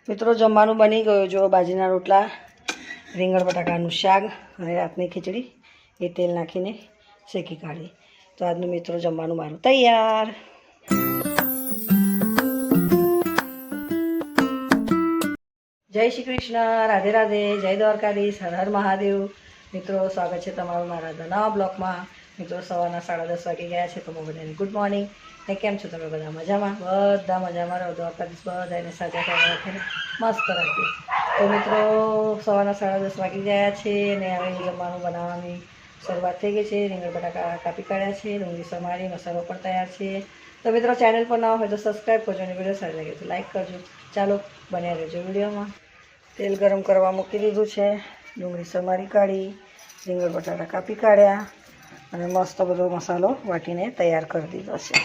મિત્રો જમવાનું બની ગયું જો બાજીના રોટલા, રીંગણ બટાકાનું શાક અને રાતની ખીચડી એ તેલ નાખીને શેકી કાઢી. તો આજનું મિત્રો જમવાનું મારું તૈયાર. જય શ્રી કૃષ્ણ, રાધે રાધે, જય દ્વારકાધીશ, હર હર મહાદેવ. મિત્રો સ્વાગત છે તમારું મારા નવા બ્લોગમાં. મિત્રો સવારના 10:30 વાગી ગયા છે. તો બધાને ગુડ મોર્નિંગ. ને કેમ છો તમે બધા? મજામાં? બધા મજામાં રહો. દ્વારકાધીશ બધાને સાજા સાજા રાખીને મસ્ત રાખીએ. તો મિત્રો સવારના 10:30 વાગી ગયા છે અને હવે જમવાનું બનાવવાની શરૂઆત થઈ ગઈ છે. રીંગણ બટાકા કાપી કાઢ્યા છે, ડુંગળી સમારી, મસાલો પણ તૈયાર છે. તો મિત્રો ચેનલ પર ના હોય તો સબસ્ક્રાઈબ કરજો અને વિડીયો સારી લાગે તો લાઈક કરજો. ચાલો બન્યા રહેજો વિડીયોમાં. તેલ ગરમ કરવા મૂકી દીધું છે. ડુંગળી સમારી કાઢી, રીંગણ બટાટા કાપી કાઢ્યા અને મસ્ત બધો મસાલો વાટીને તૈયાર કરી દીધો છે.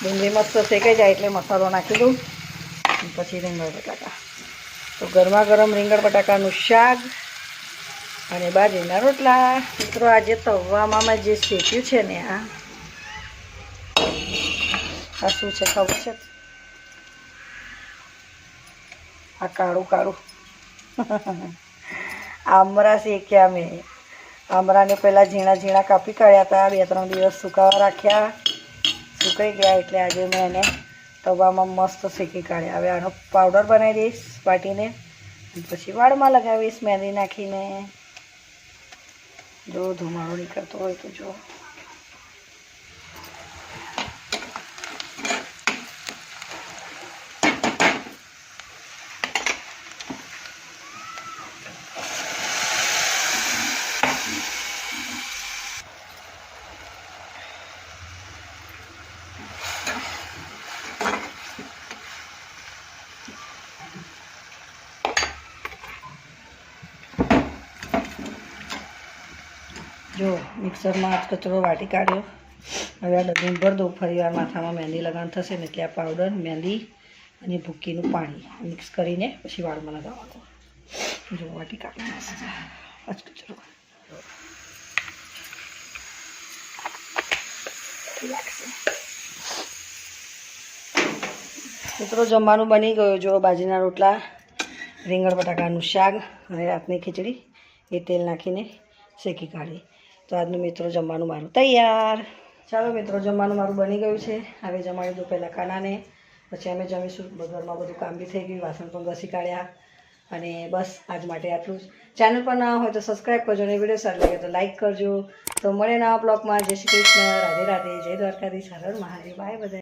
ડુંગળી મસ્ત શેકાઈ જાય એટલે મસાલો નાખી દઉં પછી રીંગણ બટાકા. તો ગરમા ગરમ રીંગણ બટાકાનું શાક અને બાજરીના રોટલા. મિત્રો આજે તવામાં મેં જે શેક્યું છે ને આ શું છે ખબર છે? આ કાળું કાળું આમરા શેક્યા મેં. આમરાને પહેલાં ઝીણા ઝીણા કાપી કાઢ્યા હતા, 2-3 દિવસ સુકાવા રાખ્યા, સુકાઈ ગયા એટલે આજે મેં એને તવામાં મસ્ત શેકી કાઢ્યા. હવે આનો પાવડર બનાવી દઈશ વાટીને, પછી વાળમાં લગાવીશ મહેંદી નાખીને. જો ધુમાડો નીકળતો હોય તો જો. જો મિક્સરમાં આજ કચરો વાટી કાઢ્યો. હવે આ ડબ્બીને ભર દઉં. ફરીવાર માથામાં મહેંદી લગાવવાનું થશે ને એટલે આ પાવડર, મહેંદી અને ભૂકીનું પાણી મિક્સ કરીને પછી વાળમાં લગાવવાનું. જો વાટી કાઢવાનો આજ કચરો લાગશે. મિત્રો જમવાનું બની ગયું જો બાજીના રોટલા, રીંગણ બટાકાનું શાક અને રાતની ખીચડી એ તેલ નાખીને શેકી કાઢી. તો આજનું મિત્રો જમવાનું મારું તૈયાર. ચાલો મિત્રો જમવાનું મારું બની ગયું છે. હવે જમાડી દો પહેલાં કાનાને, પછી અમે જમીશું. ઘરમાં બધું કામ બી થઈ ગયું, વાસણ પણ ઘસી કાઢ્યા અને બસ આજ માટે આટલું જ. ચેનલ પર ના હોય તો સબસ્ક્રાઈબ કરજો અને વિડીયો સારો લાગે તો લાઈક કરજો. તો મળે નવા બ્લોગમાં. જય શ્રી કૃષ્ણ, રાધે રાધે, જય દ્વારકાધીશ, હર હર મહાદેવ. બાય બધા.